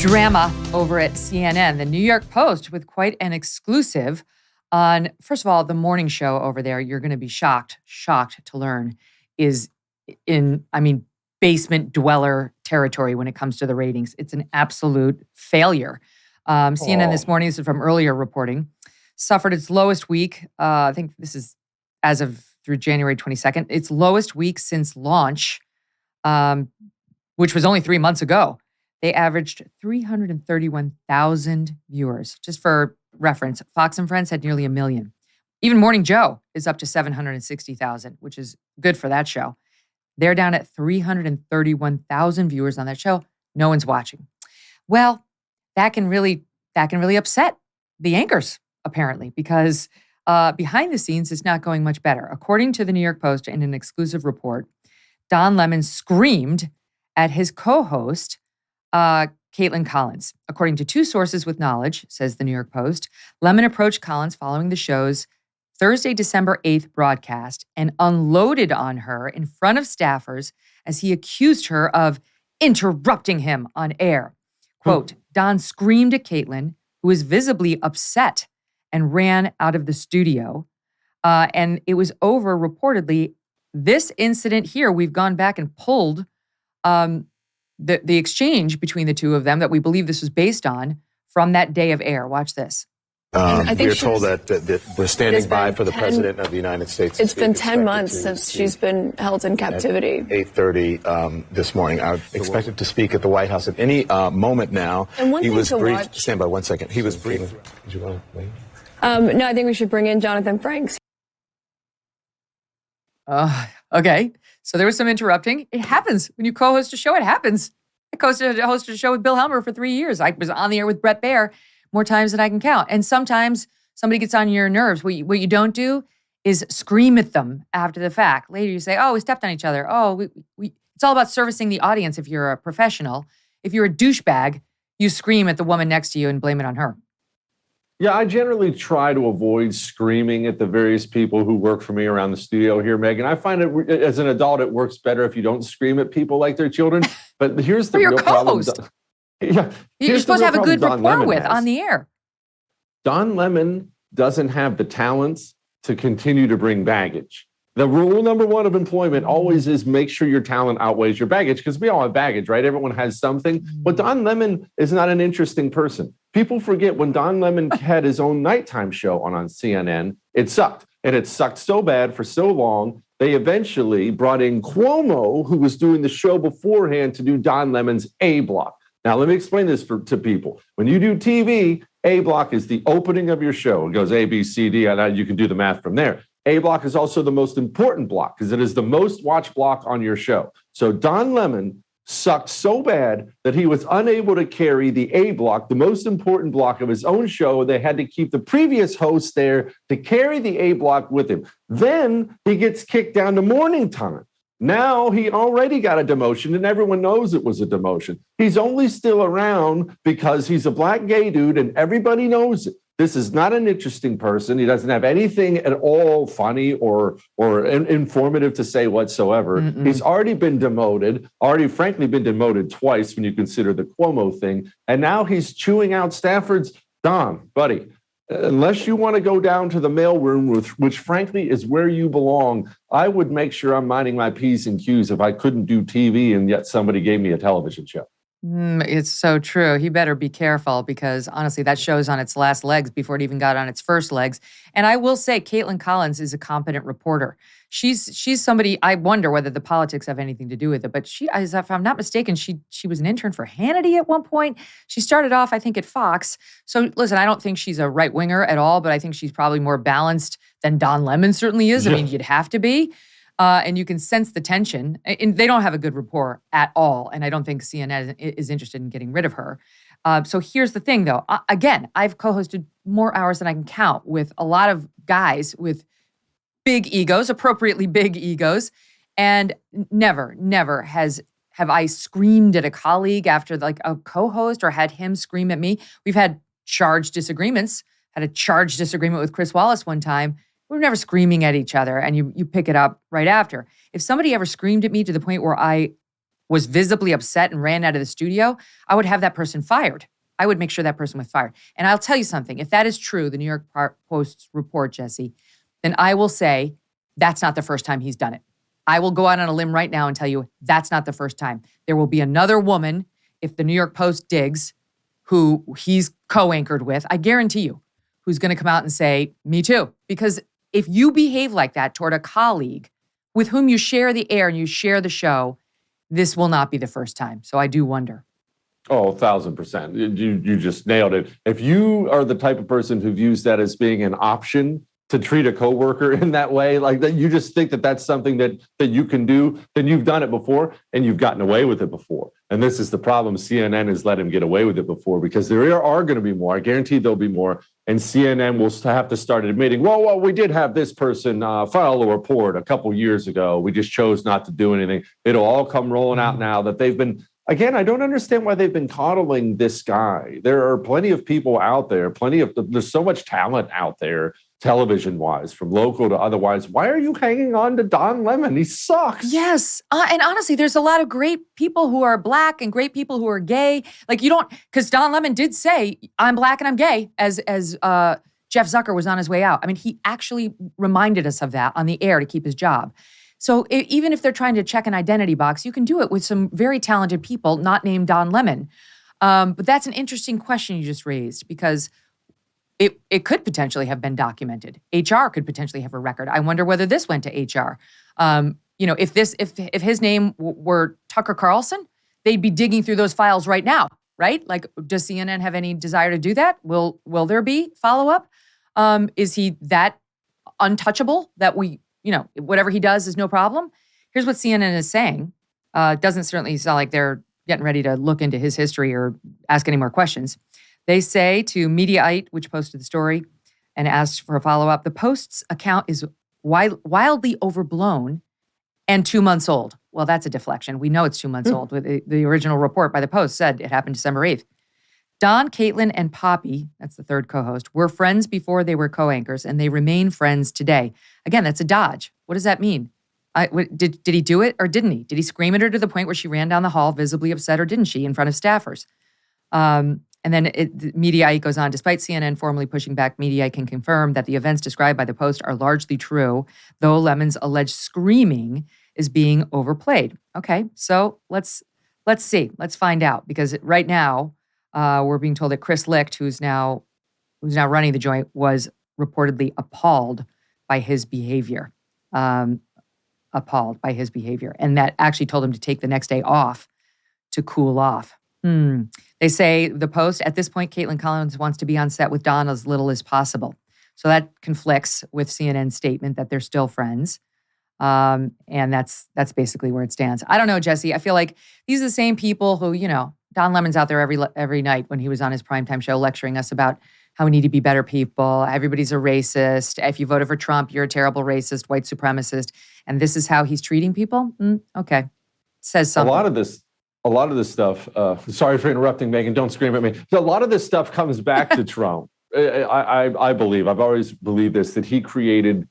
Drama over at CNN. The New York Post with quite an exclusive on, first of all, the morning show over there. You're going to be shocked to learn is in, basement dweller territory when it comes to the ratings. It's an absolute failure. CNN this morning, this is from earlier reporting, suffered its lowest week. I think this is as of through January 22nd. Its lowest week since launch, which was only 3 months ago. They averaged 331,000 viewers. Just for reference, Fox and Friends had nearly 1 million. Even Morning Joe is up to 760,000, which is good for that show. They're down at 331,000 viewers on that show. No one's watching. Well, that can really upset the anchors, apparently, because behind the scenes, it's not going much better. According to the New York Post, in an exclusive report, Don Lemon screamed at his co-host, Kaitlan Collins. According to two sources with knowledge, says the New York Post, Lemon approached Collins following the show's Thursday, December 8th broadcast and unloaded on her in front of staffers as he accused her of interrupting him on air. Quote, Don screamed at Kaitlan, who was visibly upset, and ran out of the studio. And it was over, reportedly, this incident here, we've gone back and pulled the exchange between the two of them that we believe this was based on from that day of air. Watch this. I think we are told that we're standing by for the President of the United States. It's been 10 months since she's been held in captivity. At 8:30 this morning. I expected to speak at the White House at any moment now. And one he thing was to briefed. watch. Stand by 1 second. He was briefed. Did you want to wait? No, I think we should bring in Jonathan Franks. Okay. So there was some interrupting. It happens when you co-host a show. It happens. I hosted a show with Bill Helmer for 3 years. I was on the air with Brett Baer more times than I can count. And sometimes somebody gets on your nerves. What you don't do is scream at them after the fact. Later you say, oh, we stepped on each other. Oh, it's all about servicing the audience if you're a professional. If you're a douchebag, you scream at the woman next to you and blame it on her. Yeah, I generally try to avoid screaming at the various people who work for me around the studio here, Megyn. I find it, as an adult, it works better if you don't scream at people like they're children. But here's the real problem. Yeah, you're supposed to have a good rapport with on the air. Don Lemon doesn't have the talents to continue to bring baggage. The rule number one of employment always is make sure your talent outweighs your baggage, because we all have baggage, right? Everyone has something. But Don Lemon is not an interesting person. People forget when Don Lemon had his own nighttime show on CNN, it sucked. And it sucked so bad for so long, they eventually brought in Cuomo, who was doing the show beforehand, to do Don Lemon's A Block. Now, let me explain this to people. When you do TV, A Block is the opening of your show. It goes A, B, C, D, and you can do the math from there. A Block is also the most important block because it is the most watched block on your show. So Don Lemon sucked so bad that he was unable to carry the A Block, the most important block of his own show. They had to keep the previous host there to carry the A Block with him. Then he gets kicked down to morning time. Now he already got a demotion and everyone knows it was a demotion. He's only still around because he's a black gay dude and everybody knows it. This is not an interesting person. He doesn't have anything at all funny or informative to say whatsoever. He's already been demoted, frankly been demoted twice when you consider the Cuomo thing. And now he's chewing out Stafford's. Don, buddy, unless you want to go down to the mailroom, which frankly is where you belong, I would make sure I'm minding my P's and Q's if I couldn't do TV and yet somebody gave me a television show. It's so true. He better be careful because honestly, that show's on its last legs before it even got on its first legs. And I will say Kaitlan Collins is a competent reporter. She's somebody, I wonder whether the politics have anything to do with it, but if I'm not mistaken, she was an intern for Hannity at one point. She started off, I think, at Fox. So listen, I don't think she's a right winger at all, but I think she's probably more balanced than Don Lemon certainly is. I mean, you'd have to be. And you can sense the tension. And they don't have a good rapport at all. And I don't think CNN is interested in getting rid of her. So here's the thing, though. Again, I've co-hosted more hours than I can count with a lot of guys with big egos, appropriately big egos. And never have I screamed at a colleague after like a co-host or had him scream at me. We've had charged disagreements. Had a charged disagreement with Chris Wallace one time. We're never screaming at each other, and you pick it up right after. If somebody ever screamed at me to the point where I was visibly upset and ran out of the studio, I would have that person fired. I would make sure that person was fired. And I'll tell you something. If that is true, the New York Post's report, Jesse, then I will say that's not the first time he's done it. I will go out on a limb right now and tell you that's not the first time. There will be another woman, if the New York Post digs, who he's co-anchored with, I guarantee you, who's going to come out and say, me too. Because if you behave like that toward a colleague with whom you share the air and you share the show, this will not be the first time. So I do wonder. Oh, 1,000%. You just nailed it. If you are the type of person who views that as being an option to treat a coworker in that way, like that, you just think that that's something that you can do, then you've done it before and you've gotten away with it before. And this is the problem. CNN has let him get away with it before because there are going to be more. I guarantee there'll be more. And CNN will have to start admitting, well, we did have this person file a report a couple years ago. We just chose not to do anything. It'll all come rolling out now that they've been. Again, I don't understand why they've been coddling this guy. There are plenty of people out there, there's so much talent out there, television-wise, from local to otherwise. Why are you hanging on to Don Lemon? He sucks. Yes. And honestly, there's a lot of great people who are Black and great people who are gay. Like you don't, because Don Lemon did say, I'm Black and I'm gay, as Jeff Zucker was on his way out. I mean, he actually reminded us of that on the air to keep his job. So even if they're trying to check an identity box, you can do it with some very talented people, not named Don Lemon. But that's an interesting question you just raised because it could potentially have been documented. HR could potentially have a record. I wonder whether this went to HR. If his name were Tucker Carlson, they'd be digging through those files right now, right? Like, does CNN have any desire to do that? Will there be follow-up? Is he that untouchable that whatever he does is no problem? Here's what CNN is saying. Doesn't certainly sound like they're getting ready to look into his history or ask any more questions. They say to Mediaite, which posted the story and asked for a follow-up, the Post's account is wildly overblown and 2 months old. Well, that's a deflection. We know it's 2 months old. The original report by the Post said it happened December 8th. Don, Kaitlan, and Poppy, that's the third co-host, were friends before they were co-anchors, and they remain friends today. Again, that's a dodge. What does that mean? Did he do it or didn't he? Did he scream at her to the point where she ran down the hall visibly upset, or didn't she, in front of staffers? And then Mediaite goes on, despite CNN formally pushing back, Mediaite can confirm that the events described by the Post are largely true, though Lemon's alleged screaming is being overplayed. Okay, so let's see. Let's find out. Because right now, we're being told that Chris Licht, who's now running the joint, was reportedly appalled by his behavior. And that actually told him to take the next day off to cool off. They say the Post, at this point, Kaitlan Collins wants to be on set with Don as little as possible. So that conflicts with CNN's statement that they're still friends. And that's basically where it stands. I don't know, Jesse. I feel like these are the same people who, Don Lemon's out there every night when he was on his primetime show lecturing us about how we need to be better people. Everybody's a racist. If you voted for Trump, you're a terrible racist, white supremacist. And this is how he's treating people? Okay. Says something. A lot of this stuff, sorry for interrupting, Megyn, don't scream at me. A lot of this stuff comes back to Trump. I believe, I've always believed this, that he created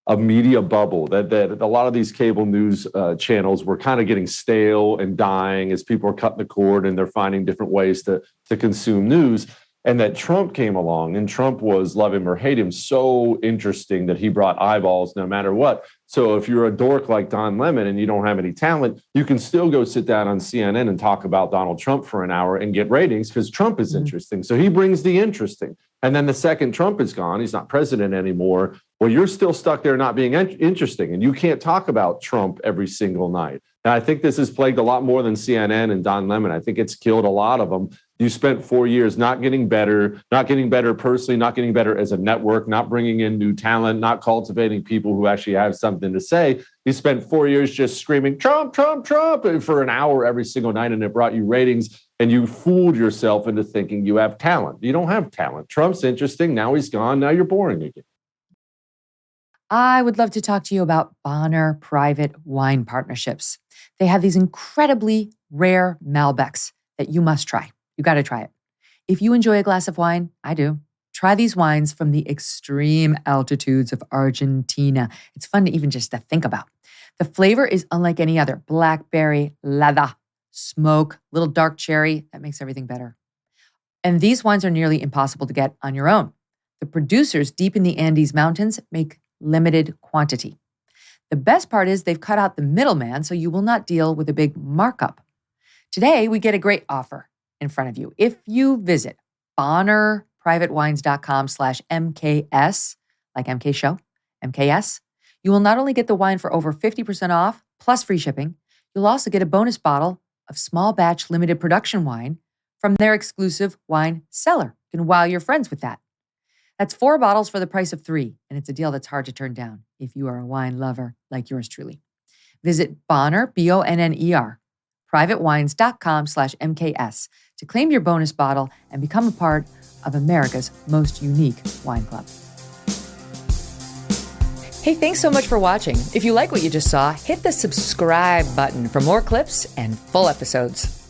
a media bubble, that a lot of these cable news channels were kind of getting stale and dying as people are cutting the cord and they're finding different ways to consume news. And that Trump came along, and Trump was, love him or hate him, so interesting that he brought eyeballs no matter what. So if you're a dork like Don Lemon and you don't have any talent, you can still go sit down on CNN and talk about Donald Trump for an hour and get ratings because Trump is interesting. So he brings the interesting. And then the second Trump is gone, he's not president anymore. Well, you're still stuck there not being interesting, and you can't talk about Trump every single night. Now, I think this has plagued a lot more than CNN and Don Lemon. I think it's killed a lot of them. You spent 4 years not getting better personally, not getting better as a network, not bringing in new talent, not cultivating people who actually have something to say. You spent 4 years just screaming, Trump, Trump, Trump, for an hour every single night, and it brought you ratings, and you fooled yourself into thinking you have talent. You don't have talent. Trump's interesting. Now he's gone. Now you're boring again. I would love to talk to you about Bonner Private Wine Partnerships. They have these incredibly rare Malbecs that you must try. You got to try it. If you enjoy a glass of wine, I do. Try these wines from the extreme altitudes of Argentina. It's fun to even just to think about. The flavor is unlike any other. Blackberry, leather, smoke, little dark cherry. That makes everything better. And these wines are nearly impossible to get on your own. The producers deep in the Andes Mountains make limited quantity. The best part is they've cut out the middleman, so you will not deal with a big markup. Today, we get a great offer in front of you. If you visit bonnerprivatewines.com/MKS, like MK Show, MKS, you will not only get the wine for over 50% off, plus free shipping, you'll also get a bonus bottle of small batch limited production wine from their exclusive wine cellar. You can wow your friends with that. That's 4 bottles for the price of 3, and it's a deal that's hard to turn down if you are a wine lover like yours truly. Visit Bonner, BONNER, privatewines.com/MKS to claim your bonus bottle and become a part of America's most unique wine club. Hey, thanks so much for watching. If you like what you just saw, hit the subscribe button for more clips and full episodes.